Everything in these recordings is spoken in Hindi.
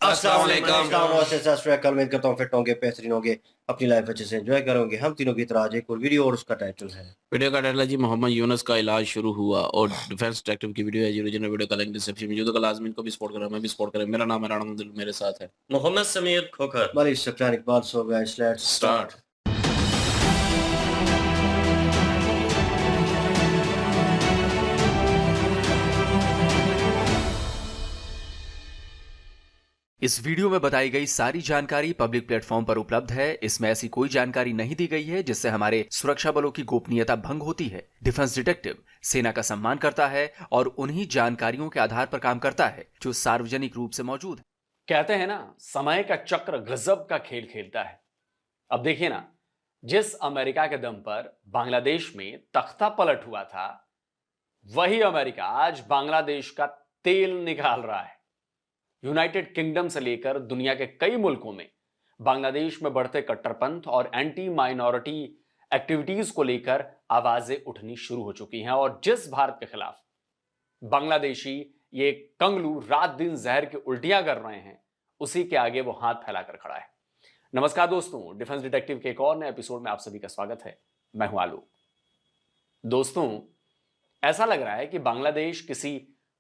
अस्सलाम वालेकुम। उम्मीद करता हूँ फिट होंगे, बेहतरीन होंगे, अपनी लाइफ अच्छे से एंजॉय करोगे। हम तीनों की तरह आज एक और वीडियो और उसका टाइटल है वीडियो का टाइटल है जी मोहम्मद यूनुस का इलाज शुरू हुआ और डिफेंस डिटेक्टिव की वीडियो है जी। ओरिजिनल वीडियो का लिंक डिस्क्रिप्शन में मौजूद है। लाजमी को भी सपोर्ट करें, मैं भी सपोर्ट करें। मेरा नाम है राणा दिल, मेरे साथ है मोहम्मद समीर खोखर। हमारी Sufiyan Iqbal. So guys let's start. इस वीडियो में बताई गई सारी जानकारी पब्लिक प्लेटफॉर्म पर उपलब्ध है। इसमें ऐसी कोई जानकारी नहीं दी गई है जिससे हमारे सुरक्षा बलों की गोपनीयता भंग होती है। डिफेंस डिटेक्टिव सेना का सम्मान करता है और उन्हीं जानकारियों के आधार पर काम करता है जो सार्वजनिक रूप से मौजूद है। कहते हैं ना, समय का चक्र गजब का खेल खेलता है। अब देखिए ना, जिस अमेरिका के दम पर बांग्लादेश में तख्ता पलट हुआ था, वही अमेरिका आज बांग्लादेश का तेल निकाल रहा है। यूनाइटेड किंगडम से लेकर दुनिया के कई मुल्कों में बांग्लादेश में बढ़ते कट्टरपंथ और एंटी माइनॉरिटी एक्टिविटीज को लेकर आवाजें उठनी शुरू हो चुकी हैं और जिस भारत के खिलाफ बांग्लादेशी ये कंगलू रात दिन जहर की उल्टियां कर रहे हैं, उसी के आगे वो हाथ फैलाकर खड़ा है। नमस्कार दोस्तों, डिफेंस डिटेक्टिव के एक और नए एपिसोड में आप सभी का स्वागत है। मैं हूं आलोक। दोस्तों, ऐसा लग रहा है कि बांग्लादेश किसी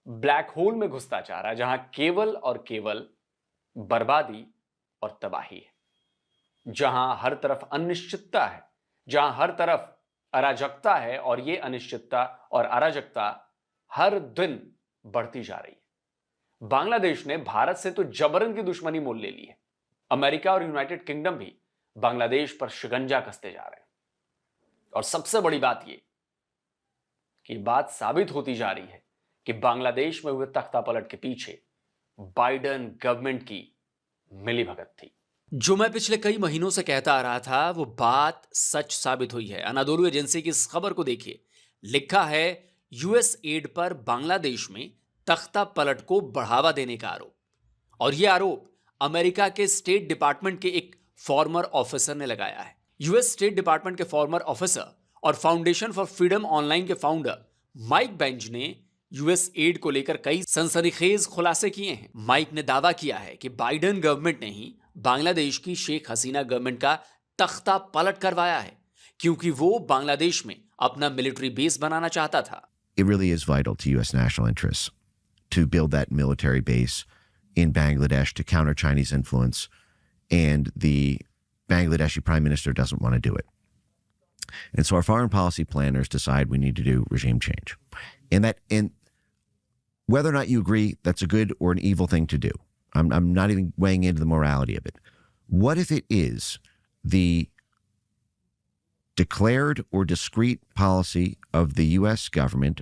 ब्लैक होल में घुसता जा रहा है जहां केवल और केवल बर्बादी और तबाही है, जहां हर तरफ अनिश्चितता है, जहां हर तरफ अराजकता है और यह अनिश्चितता और अराजकता हर दिन बढ़ती जा रही है। बांग्लादेश ने भारत से तो जबरन की दुश्मनी मोल ले ली है। अमेरिका और यूनाइटेड किंगडम भी बांग्लादेश पर शिकंजा कसते जा रहे हैं और सबसे बड़ी बात यह कि बात साबित होती जा रही है कि बांग्लादेश में हुए तख्तापलट के पीछे बाइडेन गवर्नमेंट की मिलीभगत थी। जो मैं पिछले कई महीनों से कहता आ रहा था वो बात सच साबित हुई है। अनादोलू एजेंसी की इस खबर को देखिए। लिखा है यूएस एड पर बांग्लादेश में तख्ता पलट को बढ़ावा देने का आरोप। और यह आरोप अमेरिका के स्टेट डिपार्टमेंट के एक फॉर्मर ऑफिसर ने लगाया है। यूएस स्टेट डिपार्टमेंट के फॉर्मर ऑफिसर और फाउंडेशन फॉर फ्रीडम ऑनलाइन के फाउंडर माइक बेंज ने यूएस एड को लेकर कई सनसनीखेज खुलासे किए हैं। माइक ने दावा किया है कि बाइडेन गवर्नमेंट ने ही बांग्लादेश की शेख हसीना गवर्नमेंट का तख्ता पलट करवाया है क्योंकि वो बांग्लादेश में अपना मिलिट्री बेस बनाना चाहता था। It really is vital to U.S. national interests to build that military base in Bangladesh to counter Chinese influence, and the Bangladeshi prime minister doesn't want to do it. And so our foreign policy planners decide we need to do regime change. And whether or not you agree that's a good or an evil thing to do, I'm not even weighing into the morality of it. What if it is the declared or discrete policy of the U.S. government,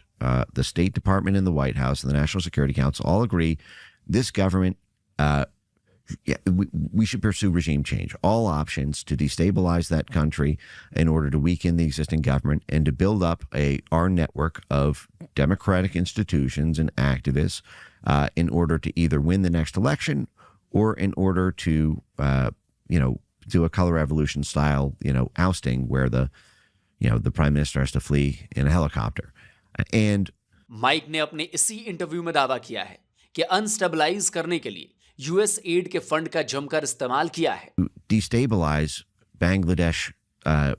the State Department and the White House and the National Security Council all agree this government, we should pursue regime change, all options to destabilize that country in order to weaken the existing government and to build up our network of democratic institutions and activists in order to either win the next election or in order to, do a color revolution style, ousting where the prime minister has to flee in a helicopter. And Mike ने अपने इसी इंटरव्यू में दावा किया है कि अनस्टेबलाइज करने के लिए यूएस एड के फंड का जमकर इस्तेमाल किया है। Destabilize Bangladesh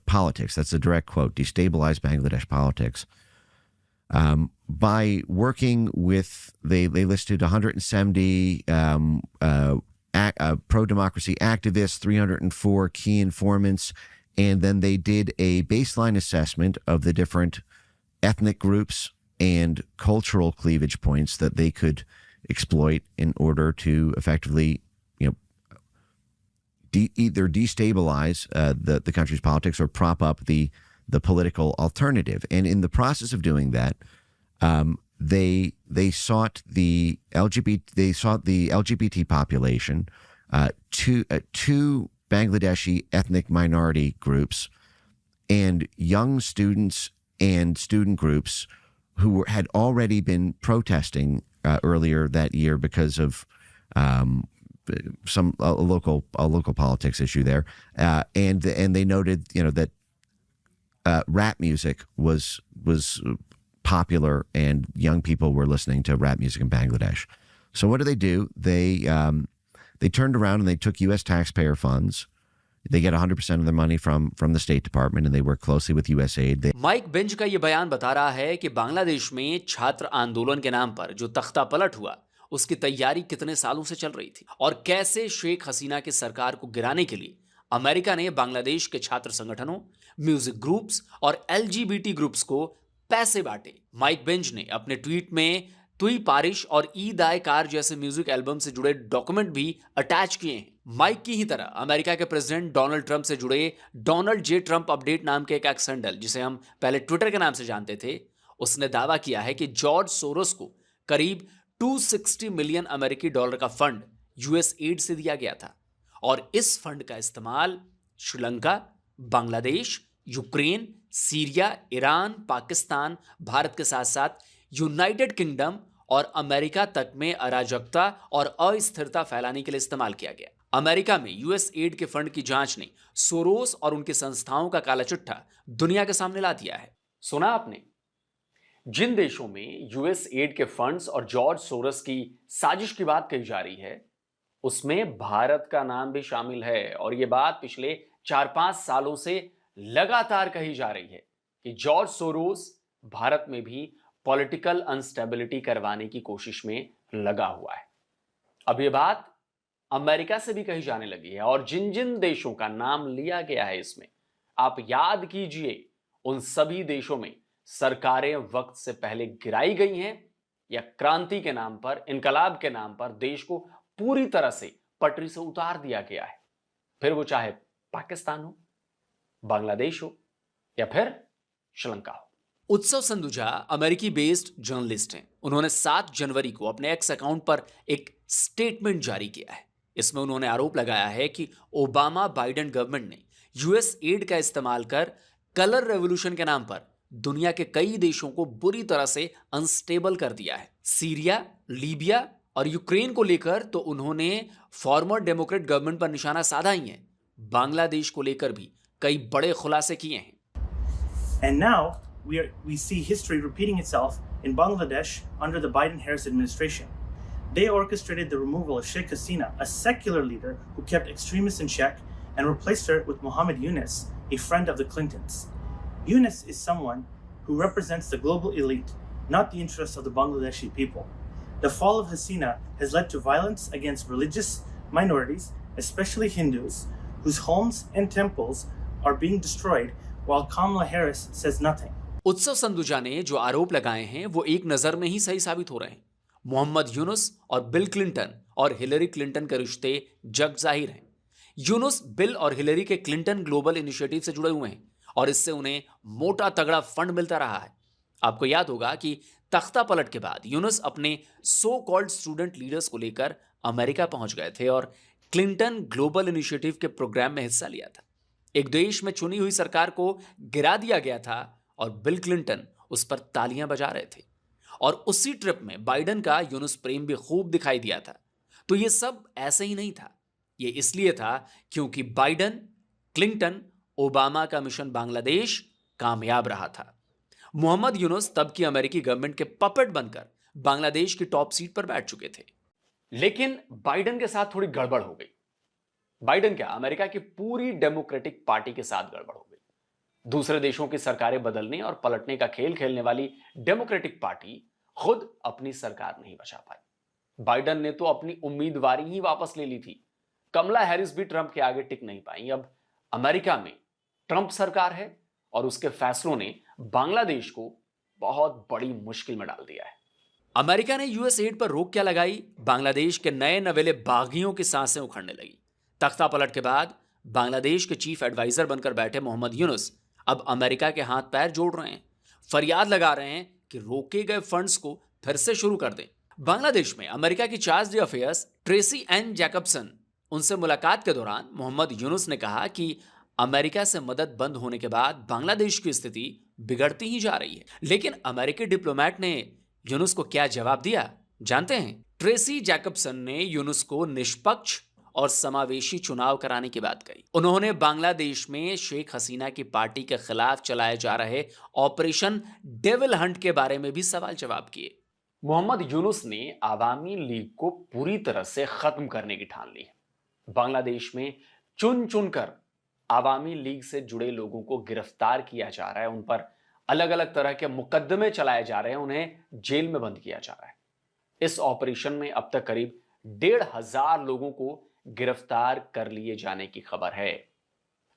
politics. That's a direct quote. Destabilize Bangladesh politics by working with. They listed 170 pro-democracy activists, 304 key informants, and then they did a baseline assessment of the different ethnic groups and cultural cleavage points that they could exploit in order to effectively, either destabilize the country's politics or prop up the political alternative. And in the process of doing that, they sought the LGBT population, two Bangladeshi ethnic minority groups, and young students and student groups who had already been protesting earlier that year because of a local politics issue there, and they noted that rap music was popular and young people were listening to rap music in Bangladesh. So what do? They turned around and they took U.S. taxpayer funds. They get 100% of their money from the State Department, and they work closely with USAID. Mike Benz का ये बयान बता रहा है कि बांग्लादेश में छात्र आंदोलन के नाम पर जो तख्ता पलट हुआ, उसकी तैयारी कितने सालों से चल रही थी और कैसे शेख हसीना की सरकार को गिराने के लिए अमेरिका ने बांग्लादेश के छात्र संगठनों, म्यूजिक ग्रुप्स और LGBT ग्रुप्स को पैसे बांटे। माइक बेंज ने अपने ट्वीट में तुई पारिश और ईद आए कार जैसे म्यूजिक एल्बम से जुड़े डॉक्यूमेंट भी अटैच किए हैं। माइक की ही तरह अमेरिका के प्रेसिडेंट डोनाल्ड ट्रंप से जुड़े डोनाल्ड जे ट्रंप अपडेट नाम के एक एक्स हैंडल, जिसे हम पहले ट्विटर के नाम से जानते थे, उसने दावा किया है कि जॉर्ज सोरोस को करीब 260 मिलियन अमेरिकी डॉलर का फंड यूएस एड से दिया गया था और इस फंड का इस्तेमाल Sri Lanka, Bangladesh, Ukraine, Syria, Iran, Pakistan, Bharat के साथ साथ यूनाइटेड किंगडम और अमेरिका तक में अराजकता और अस्थिरता फैलाने के लिए इस्तेमाल किया गया। अमेरिका में यूएस एड के फंड की जांच ने सोरोस और उनकी संस्थाओं का काला चिट्ठा दुनिया के सामने ला दिया है। सुना आपने? जिन देशों में यूएस एड के फंड्स और जॉर्ज सोरोस की साजिश की बात कही जा रही है, उसमें भारत का नाम भी शामिल है और यह बात पिछले 4-5 सालों से लगातार कही जा रही है कि जॉर्ज सोरोस भारत में भी पॉलिटिकल अनस्टेबिलिटी करवाने की कोशिश में लगा हुआ है। अब यह बात अमेरिका से भी कही जाने लगी है और जिन जिन देशों का नाम लिया गया है इसमें, आप याद कीजिए, उन सभी देशों में सरकारें वक्त से पहले गिराई गई हैं या क्रांति के नाम पर, इनकलाब के नाम पर देश को पूरी तरह से पटरी से उतार दिया गया है। फिर वो चाहे पाकिस्तान हो, बांग्लादेश हो या फिर श्रीलंका हो। उत्सव संदुजा अमेरिकी बेस्ड जर्नलिस्ट हैं। उन्होंने 7 जनवरी को अपने एक्स अकाउंट पर एक स्टेटमेंट जारी किया है। इसमें उन्होंने आरोप लगाया है कि ओबामा बाइडेन गवर्नमेंट ने यूएस एड का इस्तेमाल कर कलर रेवोल्यूशन के नाम पर दुनिया के कई देशों को बुरी तरह से अनस्टेबल कर दिया है। सीरिया, लीबिया और यूक्रेन को लेकर तो उन्होंने फॉर्मर डेमोक्रेट गवर्नमेंट पर निशाना साधा ही है। बांग्लादेश को लेकर भी कई बड़े खुलासे किए हैं। And now we see history repeating itself in Bangladesh under the Biden-Harris administration. They orchestrated the removal of Sheikh Hasina, a secular leader who kept extremists in check, and replaced her with Mohammed Yunus, a friend of the Clintons. Yunus is someone who represents the global elite, not the interests of the Bangladeshi people. The fall of Hasina has led to violence against religious minorities, especially Hindus, whose homes and temples are being destroyed, while Kamala Harris says nothing. उत्सव संदुजा ने जो आरोप लगाए हैं वो एक नजर में ही सही साबित हो रहे हैं। मोहम्मद यूनुस और बिल क्लिंटन और हिलरी क्लिंटन के रिश्ते जग जाहिर हैं। यूनुस बिल और हिलरी के क्लिंटन ग्लोबल इनिशिएटिव से जुड़े हुए हैं और इससे उन्हें मोटा तगड़ा फंड मिलता रहा है। आपको याद होगा कि तख्ता पलट के बाद यूनुस अपने सो कॉल्ड स्टूडेंट लीडर्स को लेकर अमेरिका पहुंच गए थे और क्लिंटन ग्लोबल इनिशिएटिव के प्रोग्राम में हिस्सा लिया था। एक देश में चुनी हुई सरकार को गिरा दिया गया था और बिल क्लिंटन उस पर तालियां बजा रहे थे और उसी ट्रिप में बाइडेन का यूनुस प्रेम भी खूब दिखाई दिया था। तो ये सब ऐसे ही नहीं था, ये इसलिए था क्योंकि बाइडेन, क्लिंटन, ओबामा का मिशन बांग्लादेश कामयाब रहा था। मोहम्मद यूनुस तब की अमेरिकी गवर्नमेंट के पपेट बनकर बांग्लादेश की टॉप सीट पर बैठ चुके थे। लेकिन बाइडेन के साथ थोड़ी गड़बड़ हो गई। बाइडेन क्या, अमेरिका की पूरी डेमोक्रेटिक पार्टी के साथ गड़बड़ हो गई। दूसरे देशों की सरकारें बदलने और पलटने का खेल खेलने वाली डेमोक्रेटिक पार्टी खुद अपनी सरकार नहीं बचा पाई। बाइडेन ने तो अपनी उम्मीदवारी ही वापस ले ली थी। कमला हैरिस भी ट्रंप के आगे टिक नहीं पाई। अब अमेरिका में ट्रंप सरकार है और उसके फैसलों ने बांग्लादेश को बहुत बड़ी मुश्किल में डाल दिया है। अमेरिका ने यूएस एड पर रोक क्या लगाई, बांग्लादेश के नए नवेले बागियों की सांसें उखड़ने लगी। तख्ता पलट के बाद बांग्लादेश के चीफ एडवाइजर बनकर बैठे मोहम्मद यूनुस अब अमेरिका के हाथ पैर जोड़ रहे हैं, फरियाद लगा रहे हैं कि रोके गए फंड्स को फिर से शुरू कर दें। बांग्लादेश में अमेरिका की chargé d'affaires Tracy Ann Jacobson, उनसे मुलाकात के दौरान मोहम्मद यूनुस ने कहा कि अमेरिका से मदद बंद होने के बाद बांग्लादेश की स्थिति बिगड़ती ही जा रही है। लेकिन अमेरिकी डिप्लोमेट ने यूनुस को क्या जवाब दिया जानते हैं? ट्रेसी जैकबसन ने यूनुस को निष्पक्ष और समावेशी चुनाव कराने की बात कही। उन्होंने बांग्लादेश में शेख हसीना की पार्टी के खिलाफ चलाए जा रहे ऑपरेशन डेविल हंट के बारे में भी सवाल जवाब किए। मोहम्मद यूनुस ने आवामी लीग को पूरी तरह से खत्म करने की ठान ली है। बांग्लादेश में चुन चुनकर आवामी लीग से जुड़े लोगों को गिरफ्तार किया जा रहा है, उन पर अलग अलग तरह के मुकदमे चलाए जा रहे हैं, उन्हें जेल में बंद किया जा रहा है। इस ऑपरेशन में अब तक करीब 1,500 लोगों को गिरफ्तार कर लिए जाने की खबर है।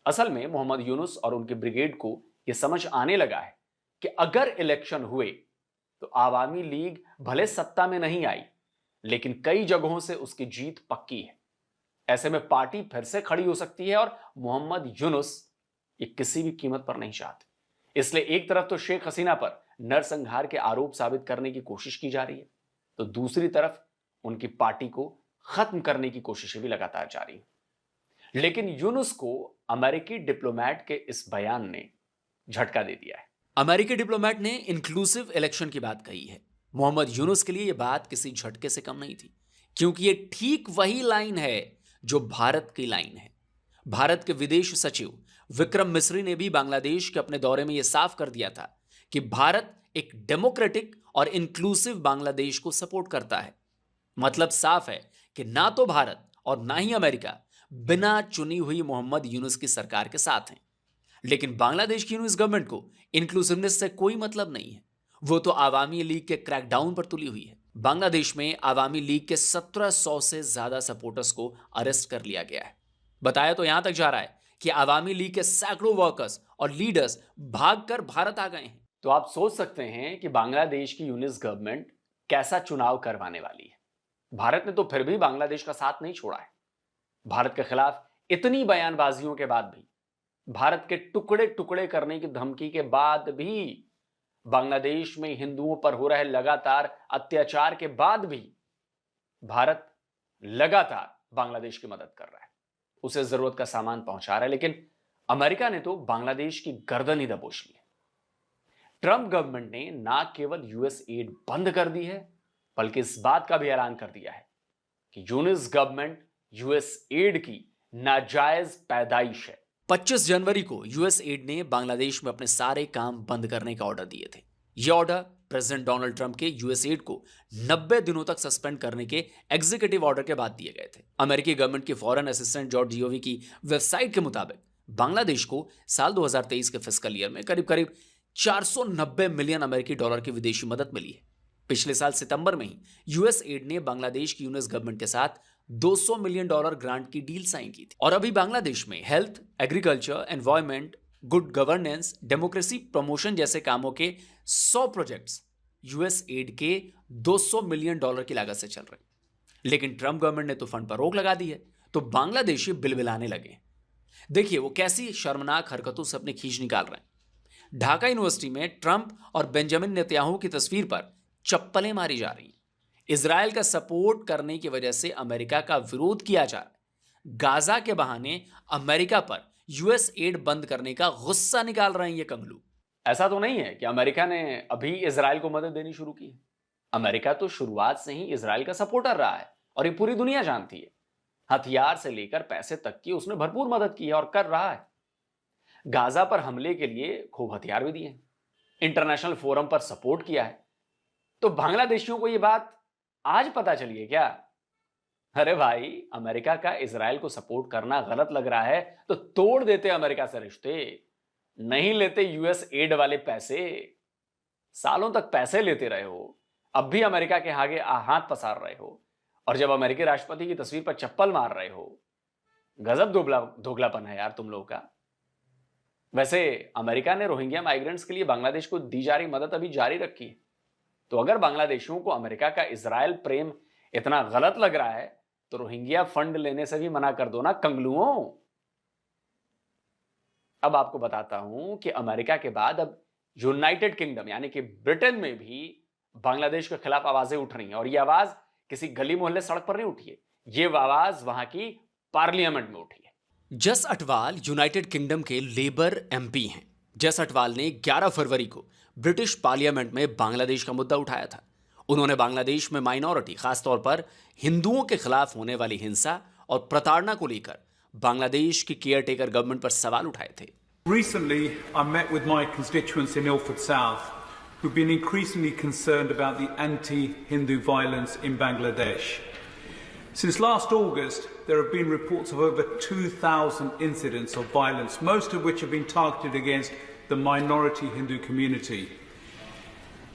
असल में मोहम्मद यूनुस और उनकी ब्रिगेड को यह समझ आने लगा है कि अगर इलेक्शन हुए तो आवामी लीग भले सत्ता में नहीं आई, लेकिन कई जगहों से उसकी जीत पक्की है। ऐसे में पार्टी फिर से खड़ी हो सकती है और मोहम्मद यूनुस ये किसी भी कीमत पर नहीं चाहते। इसलिए एक तरफ तो शेख हसीना पर नरसंहार के आरोप साबित करने की कोशिश की जा रही है, तो दूसरी तरफ उनकी पार्टी को खत्म करने की कोशिशें भी लगातार जारी है। लेकिन यूनुस को अमेरिकी डिप्लोमेट के इस बयान ने झटका दे दिया है। अमेरिकी डिप्लोमेट ने इंक्लूसिव इलेक्शन की बात कही है। मोहम्मद यूनुस के लिए यह बात किसी झटके से कम नहीं थी, क्योंकि यह ठीक वही लाइन है जो भारत की लाइन है। भारत के विदेश सचिव विक्रम मिस्री ने भी बांग्लादेश के अपने दौरे में यह साफ कर दिया था कि भारत एक डेमोक्रेटिक और इंक्लूसिव बांग्लादेश को सपोर्ट करता है। मतलब साफ है कि ना तो भारत और ना ही अमेरिका बिना चुनी हुई मोहम्मद यूनुस की सरकार के साथ हैं। लेकिन बांग्लादेश की यूनुस गवर्नमेंट को इंक्लूसिवनेस से कोई मतलब नहीं है, वो तो आवामी लीग के क्रैकडाउन पर तुली हुई है। बांग्लादेश में आवामी लीग के 1700 से ज्यादा सपोर्टर्स को अरेस्ट कर लिया गया है। बताया तो यहां तक जा रहा है कि आवामी लीग के सैकड़ों वर्कर्स और लीडर्स भागकर भारत आ गए हैं। तो आप सोच सकते हैं कि बांग्लादेश की यूनिस गवर्नमेंट कैसा चुनाव करवाने वाली है। भारत ने तो फिर भी बांग्लादेश का साथ नहीं छोड़ा है। भारत के खिलाफ इतनी बयानबाजियों के बाद भी, भारत के टुकड़े टुकड़े करने की धमकी के बाद भी, बांग्लादेश में हिंदुओं पर हो रहे लगातार अत्याचार के बाद भी भारत लगातार बांग्लादेश की मदद कर रहा है, उसे जरूरत का सामान पहुंचा रहा है। लेकिन अमेरिका ने तो बांग्लादेश की गर्दन ही दबोच ली है। ट्रंप गवर्नमेंट ने ना केवल यूएस एड बंद कर दी है, बल्कि इस बात का भी ऐलान कर दिया है कि यूनिस गवर्नमेंट यूएस एड की नाजायज पैदाइश है। 25 जनवरी को यूएस एड ने बांग्लादेश में अपने सारे काम बंद करने का ऑर्डर दिए थे। ये ऑर्डर प्रेसिडेंट डोनाल्ड ट्रंप के यूएस एड को 90 दिनों तक सस्पेंड करने के एग्जीक्यूटिव ऑर्डर के बाद दिए गए थे। अमेरिकी गवर्नमेंट के फॉरेन असिस्टेंट जॉर्ज जियोवी की वेबसाइट के मुताबिक बांग्लादेश को साल 2023 के फिस्कल ईयर में करीब करीब 490 मिलियन अमेरिकी डॉलर की विदेशी मदद मिली है। पिछले साल सितंबर में ही यूएस एड ने बांग्लादेश की यूनिस गवर्नमेंट के साथ $200 मिलियन ग्रांट की डील साइन की थी। और अभी बांग्लादेश में health, agriculture, environment, good governance, democracy promotion जैसे कामों के 100 प्रोजेक्ट्स यूएस एड के $200 मिलियन की लागत से चल रहे हैं। लेकिन ट्रंप गवर्नमेंट ने तो फंड पर रोक लगा दी है, तो बांग्लादेशी बिलबिलाने लगे। देखिए वो कैसी शर्मनाक हरकतों से अपनी खींच निकाल रहे हैं। ढाका यूनिवर्सिटी में ट्रंप और बेंजामिन नेतन्याहू की तस्वीर पर चप्पलें मारी जा रही हैं। इजराइल का सपोर्ट करने की वजह से अमेरिका का विरोध किया जा रहा है। गाजा के बहाने अमेरिका पर यूएस एड बंद करने का गुस्सा निकाल रहे हैं ये कंगलू। ऐसा तो नहीं है कि अमेरिका ने अभी इजराइल को मदद देनी शुरू की है। अमेरिका तो शुरुआत से ही इजराइल का सपोर्टर रहा है और ये पूरी दुनिया जानती है। हथियार से लेकर पैसे तक की उसने भरपूर मदद की है और कर रहा है। गाजा पर हमले के लिए खूब हथियार भी दिए हैं, इंटरनेशनल फोरम पर सपोर्ट किया है। तो बांग्लादेशियों को यह बात आज पता चली है क्या? अरे भाई, अमेरिका का इजराइल को सपोर्ट करना गलत लग रहा है तो तोड़ देते अमेरिका से रिश्ते, नहीं लेते यूएस एड वाले पैसे। सालों तक पैसे लेते रहे हो, अब भी अमेरिका के आगे हाथ पसार रहे हो, और जब अमेरिकी राष्ट्रपति की तस्वीर पर चप्पल मार रहे हो। गजब दोगलापन है यार तुम लोगों का। वैसे अमेरिका ने रोहिंग्या माइग्रेंट्स के लिए बांग्लादेश को दी जा रही मदद अभी जारी रखी है। तो अगर बांग्लादेशियों को अमेरिका का इजराइल प्रेम इतना गलत लग रहा है तो रोहिंग्या फंड लेने से भी मना कर दो ना कंगलुओं। अब आपको बताता हूं कि अमेरिका के बाद अब यूनाइटेड किंगडम यानी कि ब्रिटेन में भी बांग्लादेश के खिलाफ आवाजें उठ रही हैं। और यह आवाज किसी गली मोहल्ले सड़क पर नहीं उठी है, यह आवाज वहां की पार्लियामेंट में उठी है। जस अटवाल यूनाइटेड किंगडम के लेबर एमपी हैं। जस अटवाल ने 11 फरवरी को ब्रिटिश पार्लियामेंट में बांग्लादेश का मुद्दा उठाया था। उन्होंने बांग्लादेश में माइनॉरिटी, खासतौर पर हिंदुओं के खिलाफ होने वाली हिंसा और प्रताड़ना को लेकर बांग्लादेश की केयरटेकर गवर्नमेंट पर सवाल उठाए थे। Recently, I met with my constituents in Ilford South who've been increasingly concerned about the anti-Hindu violence in Bangladesh. Since last August, there have been reports of over 2,000 incidents of violence, most of which have been targeted against the minority Hindu community.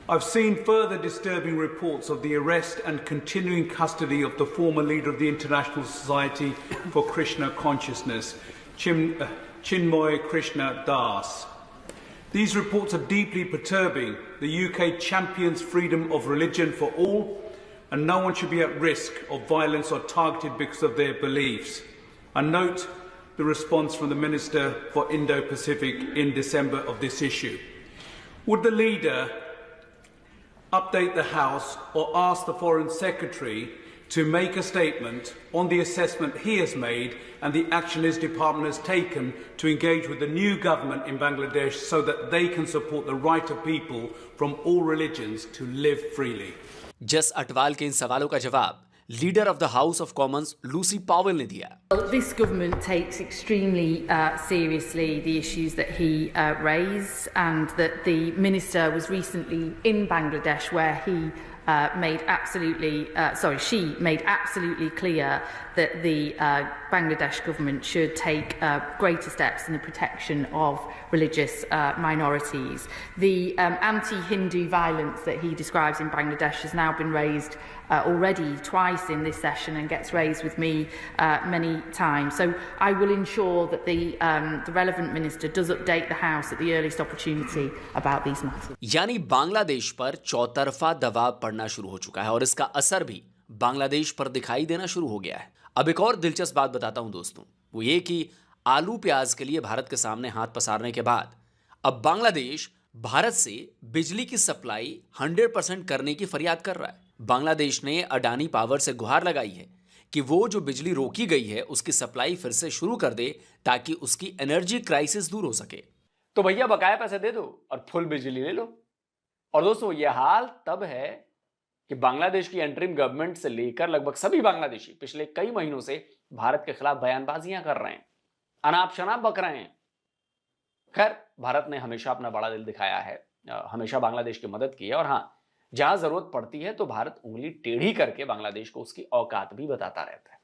I've seen further disturbing reports of the arrest and continuing custody of the former leader of the International Society for Krishna Consciousness, Chinmoy Krishna Das. These reports are deeply perturbing. The UK champions freedom of religion for all, and no one should be at risk of violence or targeted because of their beliefs. I note the response from the Minister for Indo-Pacific in December of this issue. Would the leader update the House or ask the Foreign Secretary to make a statement on the assessment he has made and the action his department has taken to engage with the new government in Bangladesh so that they can support the right of people from all religions to live freely? जस अटवाल के इन सवालों का जवाब leader of the House of Commons Lucy Powell ने दिया। Well, this government takes extremely seriously the issues that he raised, and that the minister was recently in Bangladesh, where he she made absolutely clear that the Bangladesh government should take greater steps in the protection of religious minorities. The anti-Hindu violence that he describes in Bangladesh has now been raised already twice in this session and gets raised with me many times. So I will ensure that the relevant minister does update the House at the earliest opportunity about these matters. यानी बांग्लादेश पर चौतरफा दबाव पड़ना शुरू हो चुका है और इसका असर भी बांग्लादेश पर दिखाई देना शुरू हो गया है। अब एक और दिलचस्प बात बताता हूं दोस्तों, वो ये कि आलू प्याज के लिए भारत के सामने हाथ पसारने के बाद अब बांग्लादेश भारत से बिजली की सप्लाई 100% करने की फरियाद कर रहा है। बांग्लादेश ने अडानी पावर से गुहार लगाई है कि वो जो बिजली रोकी गई है उसकी सप्लाई फिर से शुरू कर दे ताकि उसकी एनर्जी क्राइसिस दूर हो सके। तो भैया बकाया पैसे दे दो और फुल बिजली ले लो। और दोस्तों ये हाल तब है कि बांग्लादेश की एंटरिम गवर्नमेंट से लेकर लगभग सभी बांग्लादेशी पिछले कई महीनों से भारत के खिलाफ बयानबाजियां कर रहे हैं, अनाप शनाप बक रहे हैं। खैर, भारत ने हमेशा अपना बड़ा दिल दिखाया है, हमेशा बांग्लादेश की मदद की है, और हां, जहां जरूरत पड़ती है तो भारत उंगली टेढ़ी करके बांग्लादेश को उसकी औकात भी बताता रहता है।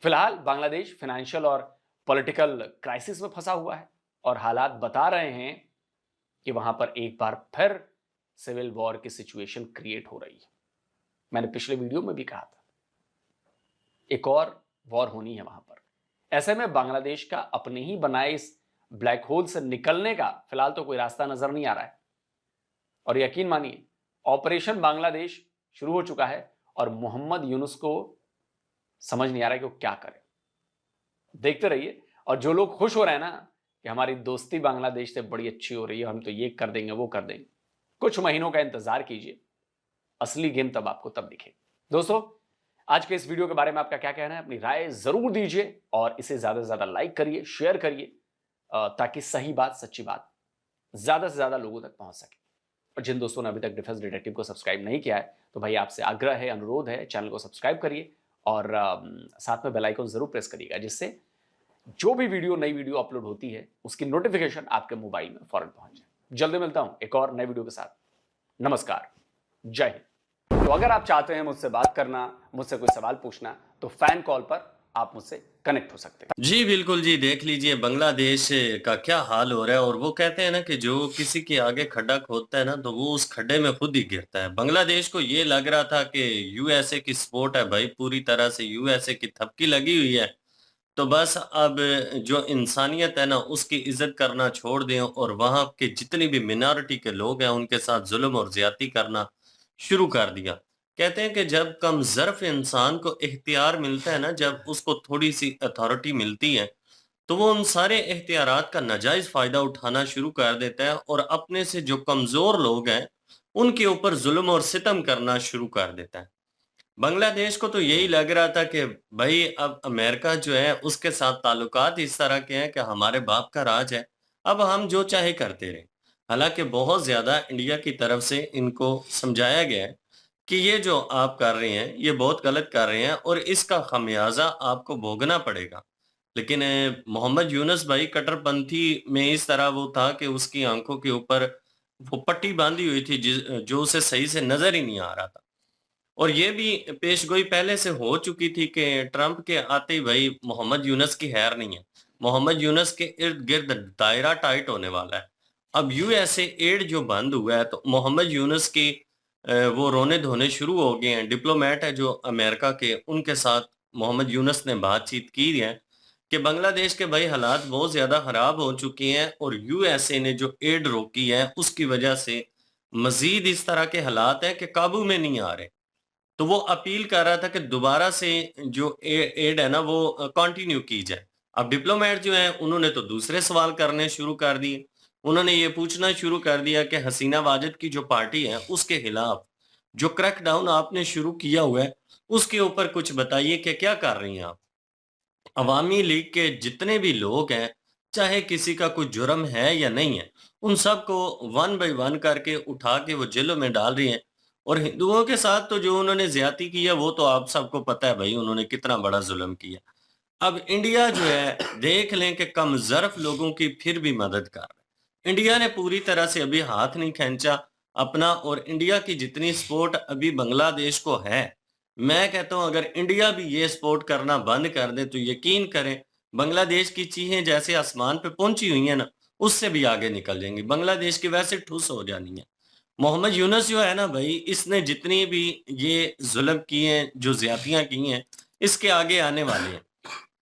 फिलहाल बांग्लादेश फाइनेंशियल और पॉलिटिकल क्राइसिस में फंसा हुआ है और हालात बता रहे हैं कि वहां पर एक बार फिर सिविल वॉर की सिचुएशन क्रिएट हो रही है। मैंने पिछले वीडियो में भी कहा था एक और वॉर होनी है वहां पर। ऐसे में बांग्लादेश का अपने ही बनाए इस ब्लैक होल से निकलने का फिलहाल तो कोई रास्ता नजर नहीं आ रहा है। और यकीन मानिए, ऑपरेशन बांग्लादेश शुरू हो चुका है और मोहम्मद यूनुस को समझ नहीं आ रहा है कि वो क्या करे। देखते रहिए, और जो लोग खुश हो रहे हैं ना कि हमारी दोस्ती बांग्लादेश से बड़ी अच्छी हो रही है, हम तो ये कर देंगे वो कर देंगे, कुछ महीनों का इंतजार कीजिए, असली गेम तब आपको तब दिखे। दोस्तों, आज के इस वीडियो के बारे में आपका क्या कहना है, अपनी राय जरूर दीजिए और इसे ज्यादा से ज्यादा लाइक करिए, शेयर करिए, ताकि सही बात, सच्ची बात ज्यादा से ज्यादा लोगों तक पहुंच सके। और जिन दोस्तों ने अभी तक डिफेंस डिटेक्टिव को सब्सक्राइब नहीं किया है तो भाई आपसे आग्रह है, अनुरोध है, चैनल को सब्सक्राइब करिए और साथ में बेल आइकन जरूर प्रेस करिएगा, जिससे जो भी वीडियो, नई वीडियो अपलोड होती है उसकी नोटिफिकेशन आपके मोबाइल में फौरन पहुंच जाए। जल्दी मिलता हूं एक और नए वीडियो के साथ। नमस्कार, जय हिंद। तो अगर आप चाहते हैं मुझसे बात करना, मुझसे कोई सवाल पूछना, तो फैन कॉल पर आप मुझसे कनेक्ट हो सकते हैं। जी बिल्कुल जी, देख लीजिए बांग्लादेश का क्या हाल हो रहा है। और वो कहते हैं ना कि जो किसी के आगे खड्डा खोदता है ना तो वो उस खड्डे में खुद ही गिरता है। बांग्लादेश को ये लग रहा था कि यूएसए की सपोर्ट है भाई, पूरी तरह से यूएसए की थपकी लगी हुई है, तो बस अब जो इंसानियत है ना उसकी इज्जत करना छोड़ दें और वहां के जितनी भी मिनॉरिटी के लोग हैं उनके साथ जुल्म और ज्यादती करना शुरू कर दिया। कहते हैं कि जब कम ज़र्फ इंसान को इख्तियार मिलता है ना, जब उसको थोड़ी सी अथॉरिटी मिलती है, तो वो उन सारे इख्तियारात का नाजायज फायदा उठाना शुरू कर देता है और अपने से जो कमजोर लोग हैं उनके ऊपर जुल्म और सितम करना शुरू कर देता है। बांग्लादेश को तो यही लग रहा था कि भाई अब अमेरिका जो है उसके साथ ताल्लुकात इस तरह के हैं कि हमारे बाप का राज है, अब हम जो चाहे करते रहे। हालांकि बहुत ज्यादा इंडिया की तरफ से इनको समझाया गया है कि ये जो आप कर रहे हैं ये बहुत गलत कर रहे हैं और इसका खमियाजा आपको भोगना पड़ेगा। लेकिन मोहम्मद यूनुस भाई कट्टरपंथी में इस तरह वो था कि उसकी आंखों के ऊपर वो पट्टी बांधी हुई थी जो उसे सही से नजर ही नहीं आ रहा था। और ये भी पेशगोई पहले से हो चुकी थी कि ट्रंप के आते ही भाई मोहम्मद यूनस की खैर नहीं है। मोहम्मद यूनस के इर्द गिर्द दायरा टाइट होने वाला है। अब यूएसए एड जो बंद हुआ है तो मोहम्मद यूनस की वो रोने धोने शुरू हो गए हैं। डिप्लोमेट है जो अमेरिका के, उनके साथ मोहम्मद यूनस ने बातचीत की है कि बांग्लादेश के भाई हालात बहुत ज्यादा खराब हो चुके हैं और यूएसए ने जो एड रोकी है उसकी वजह से मजीद इस तरह के हालात हैं कि काबू में नहीं आ रहे। तो वो अपील कर रहा था कि दोबारा से जो एड है ना वो कंटिन्यू की जाए। अब डिप्लोमेट जो हैं उन्होंने तो दूसरे सवाल करने शुरू कर दिए। उन्होंने ये पूछना शुरू कर दिया कि हसीना वाजिद की जो पार्टी है उसके खिलाफ जो क्रैकडाउन आपने शुरू किया हुआ है उसके ऊपर कुछ बताइए कि क्या कर रही हैं आप। अवामी लीग के जितने भी लोग हैं, चाहे किसी का कोई जुर्म है या नहीं है, उन सबको वन बाय वन करके उठा के वो जेलों में डाल रही हैं। और हिंदुओं के साथ तो जो उन्होंने ज्यादती की है वो तो आप सबको पता है भाई, उन्होंने कितना बड़ा जुल्म किया। अब इंडिया जो है देख लें कि कम ज़र्फ़ लोगों की फिर भी मदद कर रहा है। इंडिया ने पूरी तरह से अभी हाथ नहीं खींचा अपना, और इंडिया की जितनी सपोर्ट अभी बांग्लादेश को है, मैं कहता हूँ अगर इंडिया भी ये सपोर्ट करना बंद कर दे तो यकीन करें बांग्लादेश की चीखें जैसे आसमान पे पहुंची हुई हैं ना, उससे भी आगे निकल जाएंगी। बांग्लादेश की वैसे ठुस हो जानी है। मोहम्मद यूनस जो है ना भाई, इसने जितनी भी ये जुल्म किए हैं, जो ज्यादतियां की हैं, इसके आगे आने वाले हैं।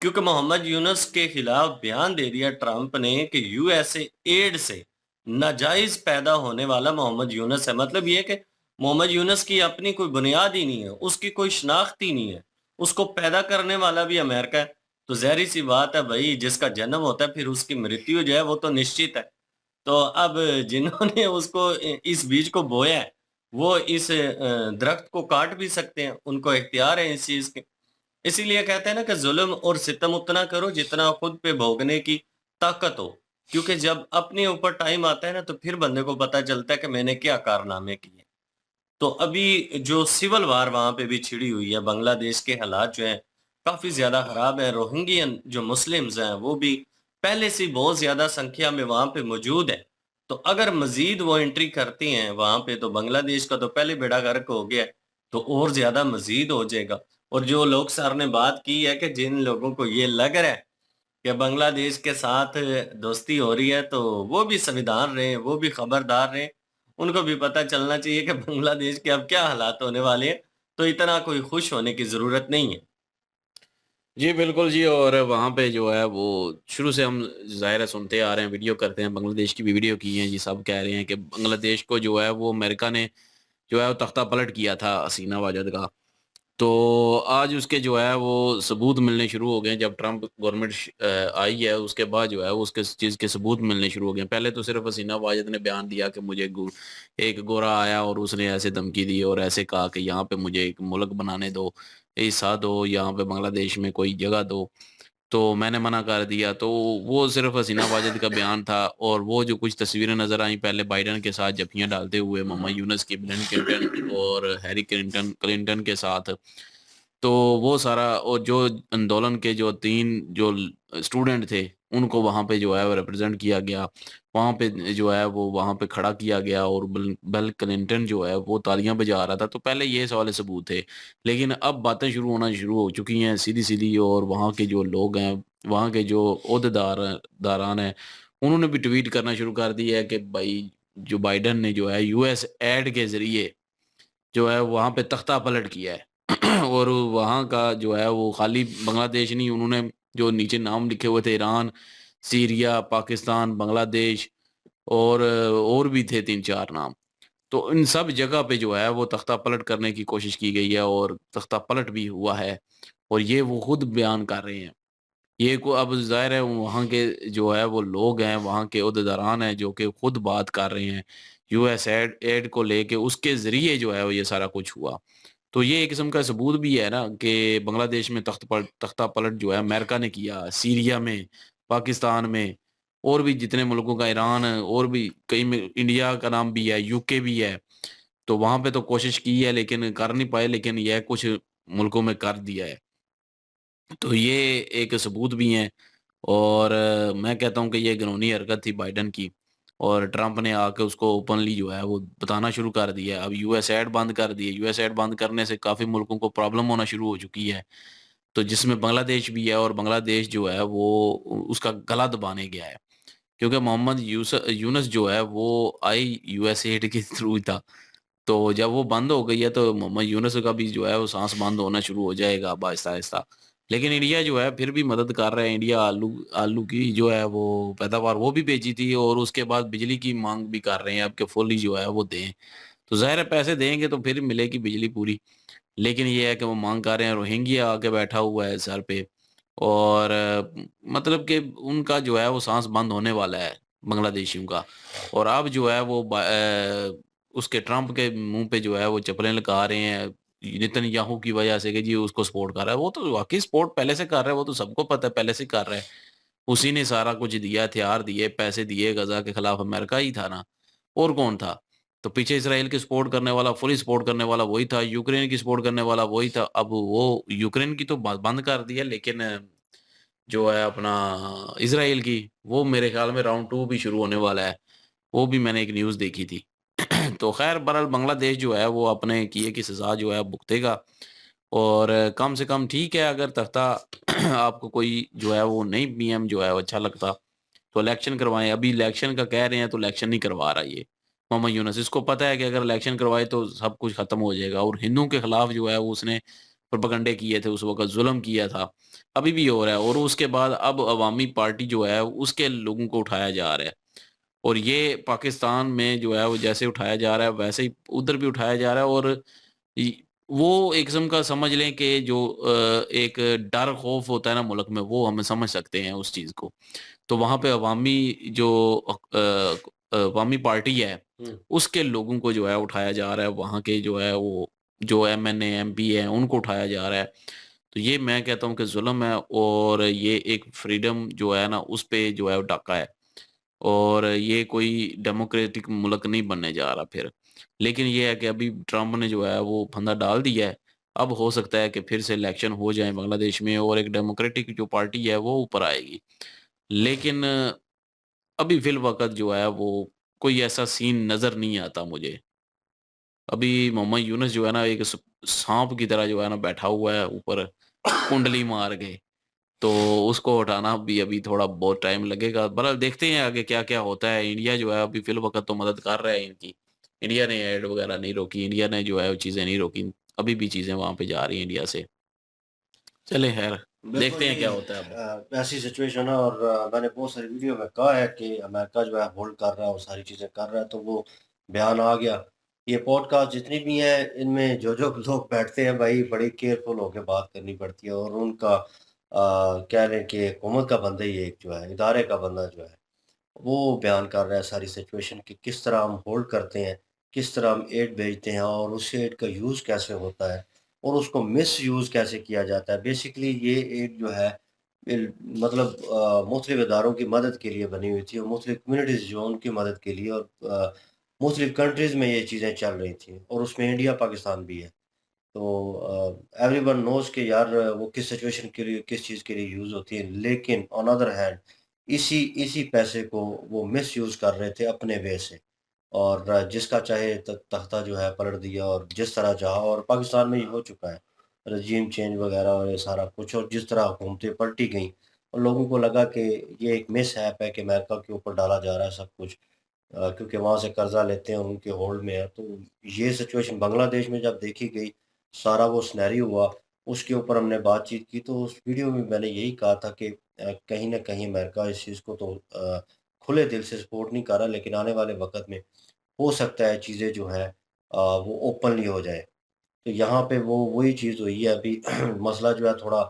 क्योंकि मोहम्मद यूनस के खिलाफ बयान दे दिया ट्रंप ने कि यूएसए एड से नाजायज पैदा होने वाला मोहम्मद यूनस है। मतलब ये कि मोहम्मद यूनस की अपनी कोई बुनियाद ही नहीं है, उसकी कोई शनाख्त ही नहीं है, उसको पैदा करने वाला भी अमेरिका है। तो ज़ाहिर सी बात है भाई, जिसका जन्म होता है फिर उसकी मृत्यु जो है वो तो निश्चित है। तो अब जिन्होंने उसको इस बीज को बोया है, वो इस दरख्त को काट भी सकते हैं, उनको इख्तियार है इस चीज़ के। इसीलिए कहते हैं ना कि जुल्म और सितम उतना करो जितना खुद पे भोगने की ताकत हो। क्योंकि जब अपने ऊपर टाइम आता है ना तो फिर बंदे को पता चलता है कि मैंने क्या कारनामे किए। तो अभी जो सिविल वार वहाँ पे भी छिड़ी हुई है, बांग्लादेश के हालात जो हैं काफ़ी ज़्यादा ख़राब हैं। रोहिंग्यन जो मुस्लिम्स हैं वो भी पहले से बहुत ज़्यादा संख्या में वहाँ पे मौजूद हैं। तो अगर मज़ीद वो एंट्री करती हैं वहाँ पे तो बांग्लादेश का तो पहले बेड़ा गर्क हो गया है, तो और ज़्यादा मज़ीद हो जाएगा। और जो लोग सर ने बात की है कि जिन लोगों को ये लग रहा है कि बांग्लादेश के साथ दोस्ती हो रही है, तो वो भी सावधान रहें, वो भी खबरदार रहें। उनको भी पता चलना चाहिए कि बांग्लादेश के अब क्या हालात होने वाले हैं, तो इतना कोई खुश होने की ज़रूरत नहीं है। जी, बिल्कुल जी। और वहाँ पे जो है वो शुरू से हम ज़ाहिर है सुनते आ रहे हैं, वीडियो करते हैं, बांग्लादेश की भी वीडियो की है जी। सब कह रहे हैं कि बांग्लादेश को जो है वो अमेरिका ने जो है वो तख्ता पलट किया था हसीना वाजद का। तो आज उसके जो है वो सबूत मिलने शुरू हो गए हैं। जब ट्रंप गवर्नमेंट आई है उसके बाद जो है वो उसके चीज़ के सबूत मिलने शुरू हो गए हैं। पहले तो सिर्फ हसीना वाजिद ने बयान दिया कि मुझे एक गोरा आया और उसने ऐसे धमकी दी और ऐसे कहा कि यहाँ पे मुझे एक मुल्क बनाने दो, हिस्सा दो, यहाँ पे बांग्लादेश में कोई जगह दो। तो मैंने मना कर दिया। तो वो सिर्फ हसीना वाजिद का बयान था। और वो जो कुछ तस्वीरें नज़र आई पहले बाइडेन के साथ जफ्फियाँ डालते हुए, मोहम्मद यूनस की, बिल क्लिंटन और हैरी क्लिंटन के साथ, तो वो सारा, और जो आंदोलन के जो 3 जो स्टूडेंट थे, उनको वहाँ पे जो है वो रिप्रेज़ेंट किया गया। वहाँ पे जो है वो वहाँ पे खड़ा किया गया और बिल क्लिंटन जो है वो तालियाँ बजा रहा था। तो पहले ये सारे सबूत थे। लेकिन अब बातें शुरू हो चुकी हैं सीधी-सीधी। और वहाँ के जो लोग हैं, वहाँ के जो दारान हैं, उन्होंने भी ट्वीट करना शुरू कर दिया है कि भाई जो बाइडेन ने जो है यूएस एड के ज़रिए जो है वहाँ पे तख्ता पलट किया है। और वहाँ का जो है वो खाली बांग्लादेश नहीं, उन्होंने जो नीचे नाम लिखे हुए थे ईरान, सीरिया, पाकिस्तान, बांग्लादेश और भी थे 3-4 नाम। तो इन सब जगह पे जो है वो तख्ता पलट करने की कोशिश की गई है और तख्ता पलट भी हुआ है। और ये वो खुद बयान कर रहे हैं। ये को अब ज़ाहिर है वहाँ के जो है वो लोग हैं, वहाँ के ओहदेदारान हैं जो कि खुद बात कर रहे हैं यूएस एड एड को लेके, उसके ज़रिए जो है वो ये सारा कुछ हुआ। तो ये एक किस्म का सबूत भी है ना कि बांग्लादेश में तख्ता पलट जो है अमेरिका ने किया, सीरिया में, पाकिस्तान में, और भी जितने मुल्कों का, ईरान, और भी कई में, इंडिया का नाम भी है, यूके भी है। तो वहाँ पे तो कोशिश की है लेकिन कर नहीं पाए, लेकिन यह कुछ मुल्कों में कर दिया है। तो ये एक सबूत भी हैं। और मैं कहता हूँ कि ये घिनौनी हरकत थी बाइडेन की। और ट्रंप ने आके उसको ओपनली जो है वो बताना शुरू कर दिया है। अब यूएस एड बंद कर दिए। यूएस एड बंद करने से काफ़ी मुल्कों को प्रॉब्लम होना शुरू हो चुकी है, तो जिसमें बांग्लादेश भी है, और बांग्लादेश जो है वो उसका गला दबाने गया है, क्योंकि मोहम्मद यूनस जो है वो आई यूएसएड के थ्रू ही था। तो जब वो बंद हो गई है तो मोहम्मद यूनस का भी जो है वो सांस बंद होना शुरू हो जाएगा अब आहिस्ता-आहिस्ता। लेकिन इंडिया जो है फिर भी मदद कर रहा है। इंडिया आलू आलू की जो है वो पैदावार वो भी भेजी थी, और उसके बाद बिजली की माँग भी कर रहे हैं अब कि फुल ही जो है वो दें। तो ज़ाहिर है पैसे देंगे तो फिर मिलेगी बिजली पूरी। लेकिन ये है कि वो माँग कर रहे हैं, रोहिंग्या आके बैठा हुआ है सर पे, और मतलब कि उनका जो है वो साँस बंद होने वाला है बांग्लादेशियों का। और अब जो है वो उसके ट्रंप के मुँह पे जो है वो चप्पलें लगा रहे हैं नेतन्याहू की वजह से कि जी उसको सपोर्ट कर रहा है। वो तो वाक़ई सपोर्ट पहले से कर रहा है, वो तो सबको पता है पहले से कर रहा है। उसी ने सारा कुछ दिया, हथियार दिए, पैसे दिए, गज़ा के खिलाफ अमेरिका ही था ना, और कौन था? तो पीछे इज़राइल की सपोर्ट करने वाला, फुली सपोर्ट करने वाला वही था, यूक्रेन की सपोर्ट करने वाला वही था। अब वो यूक्रेन की तो बंद कर दी है, लेकिन जो है अपना इज़राइल की, वो मेरे ख़्याल में राउंड 2 भी शुरू होने वाला है। वो भी मैंने एक न्यूज़ देखी थी। तो ख़ैर बहरहाल बांग्लादेश जो है वो अपने किए की सज़ा जो है भुगतेगा, और कम से कम ठीक है अगर तख्ता आपको कोई जो है वो नई पीएम जो है वो अच्छा लगता, तो इलेक्शन करवाएँ। अभी इलेक्शन का कह रहे हैं तो इलेक्शन नहीं करवा रहा ये मोहम्मद यूनस। इसको पता है कि अगर इलेक्शन करवाए तो सब कुछ ख़त्म हो जाएगा, और हिंदुओं के खिलाफ जो है वो उसने प्रोपेगेंडे किए थे, उस वक़्त ज़ुल्म किया था, अभी भी हो रहा है, और उसके बाद अब अवामी पार्टी जो है उसके लोगों को उठाया जा रहा है। और ये पाकिस्तान में जो है वो जैसे उठाया जा रहा है वैसे ही उधर भी उठाया जा रहा है, और इ वो एक किस्म का समझ लें कि जो एक डर खौफ होता है ना मुल्क में, वो हम समझ सकते हैं उस चीज़ को। तो वहाँ पे अवामी जो अवामी पार्टी है, हुँ। उसके लोगों को जो है उठाया जा रहा है, वहाँ के जो है वो जो एमएनए, एमपी हैं उनको उठाया जा रहा है। तो ये मैं कहता हूँ कि ज़ुल्म है, और ये एक फ्रीडम जो है ना उस पे जो है वो डाका है, और ये कोई डेमोक्रेटिक मुल्क नहीं बनने जा रहा फिर। लेकिन ये है कि अभी ट्रंप ने जो है वो फंदा डाल दिया है। अब हो सकता है कि फिर से इलेक्शन हो जाए बांग्लादेश में, और एक डेमोक्रेटिक जो पार्टी है वो ऊपर आएगी। लेकिन अभी फ़िलवक़्त जो है वो कोई ऐसा सीन नज़र नहीं आता मुझे। अभी मोहम्मद यूनुस जो है ना एक साँप की तरह जो है ना बैठा हुआ है ऊपर कुंडली मार के। तो उसको हटाना भी अभी थोड़ा बहुत टाइम लगेगा। बहरहाल देखते हैं आगे क्या-क्या होता है। इंडिया जो है अभी फ़िलवक़्त तो मदद कर रहा है इनकी। इंडिया ने एड वग़ैरह नहीं रोकी, इंडिया ने जो है वो चीज़ें नहीं रोकी। अभी भी चीज़ें वहाँ पे जा रही हैं इंडिया से। चलें ख़ैर, बिल्कुल देखते हैं जी। क्या होता है अब। ऐसी सिचुएशन है, और मैंने बहुत सारी वीडियो में कहा है कि अमेरिका जो है होल्ड कर रहा है और सारी चीज़ें कर रहा है, तो वो बयान आ गया। ये पॉडकास्ट जितनी भी हैं, इनमें जो-जो लोग बैठते हैं भाई, बड़ी केयरफुल होके बात करनी पड़ती है, और उनका कह लें कि हुकूमत का बंदा ही एक जो है, इदारे का बंदा जो है, वो बयान कर रहा है सारी सिचुएशन कि किस तरह हम होल्ड करते हैं, किस तरह हम एड भेजते हैं, और उस एड का यूज़ कैसे होता है, और उसको मिसयूज़ कैसे किया जाता है। बेसिकली ये एड जो है इल मतलब मुख्तलिफ इदारों की मदद के लिए बनी हुई थी, और मुख्तलिफ कम्युनिटीज़ जो उनकी मदद के लिए, और मुख्तलिफ कंट्रीज़ में ये चीज़ें चल रही थी, और उसमें इंडिया, पाकिस्तान भी है। तो एवरीवन नोज़ कि यार वो किस सिचुएशन के लिए, किस चीज़ के लिए यूज़ होती है। लेकिन ऑन अदर हैंड इसी इसी पैसे को वो मिसयूज़ कर रहे थे अपने वे से, और जिसका चाहे तख्ता जो है पलट दिया, और जिस तरह चाहा, और पाकिस्तान में ये हो चुका है, रजीम चेंज वगैरह और ये सारा कुछ, और जिस तरह हुकूमतें पलटी गईं, और लोगों को लगा कि ये एक मिसहैप है कि अमेरिका के ऊपर डाला जा रहा है सब कुछ, क्योंकि वहाँ से कर्ज़ा लेते हैं और उनके होल्ड में है। तो ये सिचुएशन बांग्लादेश में जब देखी गई, सारा वो सिनेरियो हुआ, उसके ऊपर हमने बातचीत की, तो उस वीडियो में मैंने यही कहा था कि कहीं न कहीं अमेरिका इस चीज़ को तो खुले दिल से सपोर्ट नहीं कर रहा, लेकिन आने वाले वक़्त में हो सकता है चीज़ें जो हैं वो ओपनली हो जाए। तो यहाँ पे वो वही चीज़ हुई है अभी। मसला जो है थोड़ा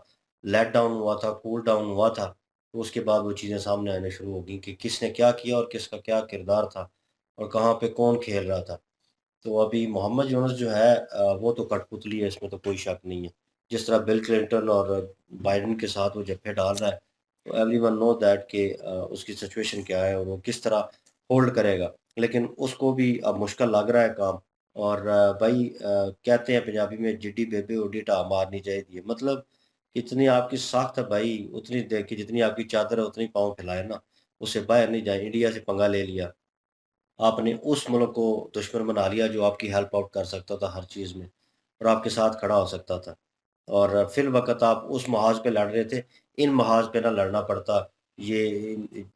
लेट डाउन हुआ था, कूल डाउन हुआ था, तो उसके बाद वो चीज़ें सामने आने शुरू हो गई कि किसने क्या किया, और किसका क्या किरदार था, और कहाँ पे कौन खेल रहा था। तो अभी मोहम्मद यूनुस जो है वो तो कठपुतली है, इसमें तो कोई शक नहीं है। जिस तरह बिल क्लिंटन और बाइडेन के साथ वो जत्थे डाल रहा है, तो एवरीवन नो दैट कि उसकी सिचुएशन क्या है, और वो किस तरह होल्ड करेगा। लेकिन उसको भी अब मुश्किल लग रहा है काम, और भाई कहते हैं पंजाबी में जिड्डी बेबे ओडी ढा मारनी चाहिए। मतलब जितनी आपकी साख्त है भाई, उतनी देखिए, जितनी आपकी चादर है उतनी पाँव फैलाए ना, उससे बाहर नहीं जाए। इंडिया से पंगा ले लिया, आपने उस मुल्क को दुश्मन बना लिया जो आपकी हेल्प आउट कर सकता था हर चीज़ में और आपके साथ खड़ा हो सकता था। और फिल वक़्त आप उस महाज़ पे लड़ रहे थे, इन महाज़ पे ना लड़ना पड़ता। ये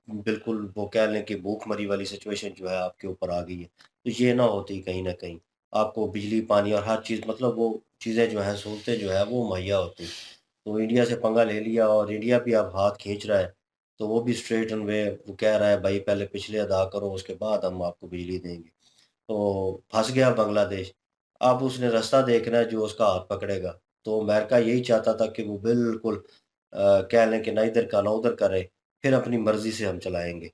बिल्कुल वो कह लें कि भूखमरी वाली सिचुएशन जो है आपके ऊपर आ गई है। तो ये ना होती कहीं न कहीं। आपको बिजली, पानी और हर चीज़ मतलब वो चीज़ें जो हैं, सहूलतें जो है वो मुहैया होती। तो इंडिया से पंगा ले लिया और इंडिया भी अब हाथ खींच रहा है। तो वो भी स्ट्रेट एंड वे वो कह रहा है भाई पहले पिछले अदा करो उसके बाद हम आपको बिजली देंगे। तो फँस गया बांग्लादेश। अब उसने रास्ता देखना है जो उसका हाथ पकड़ेगा। तो अमेरिका यही चाहता था कि वो बिल्कुल कह लें कि ना इधर का ना उधर करे, फिर अपनी मर्ज़ी से हम चलाएँगे।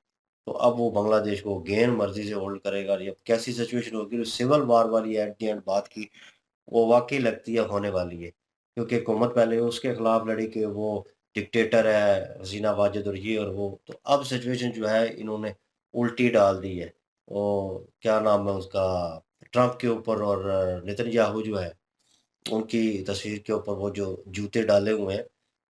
तो अब वो बांग्लादेश को अगेन मर्ज़ी से होल्ड करेगा और ये कैसी सिचुएशन होगी जो सिविल वार वाली एट द एंड बात की, वो वाक़ई लगती है होने वाली है। क्योंकि हुकूमत पहले उसके खिलाफ लड़ी कि वो डिक्टेटर है, हसीना वाजिद और ये और वो। तो अब सिचुएशन जो है इन्होंने उल्टी डाल दी है। वो क्या नाम है उसका ट्रंप के ऊपर और नेतन्याहू जो है, उनकी तस्वीर के ऊपर वो जो जूते डाले हुए हैं,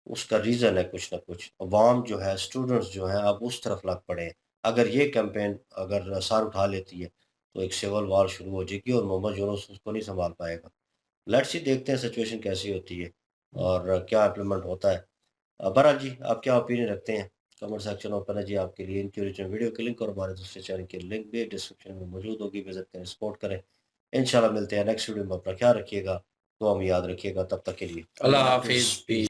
उसका रीज़न है कुछ न कुछ। अवाम जो है, स्टूडेंट्स जो हैं, अब उस तरफ लग पड़े हैं। अगर ये कैंपेन अगर सर उठा लेती है, तो एक सिविल वॉर शुरू हो जाएगी और मोहम्मद यूनूस उसको नहीं सँभाल पाएगा। लेट्स सी देखते हैं सिचुएशन कैसी होती है और क्या इम्प्लीमेंट होता है। बहरहाल जी, आप क्या ओपिनियन रखते हैं? कमेंट सेक्शन ओपन है जी आपके लिए। इनकी ओरिजिनल वीडियो के लिंक और हमारे दूसरे चैनल की लिंक भी डिस्क्रिप्शन में मौजूद होगी, विज़िट करें, सपोर्ट करें। इंशाल्लाह मिलते हैं नेक्स्ट वीडियो में। अपना ख्याल रखिएगा, दुआ में याद रखिएगा। तब तक के लिए अल्लाह अल्लाह हाफिज़। हाफ़िज़। पीस।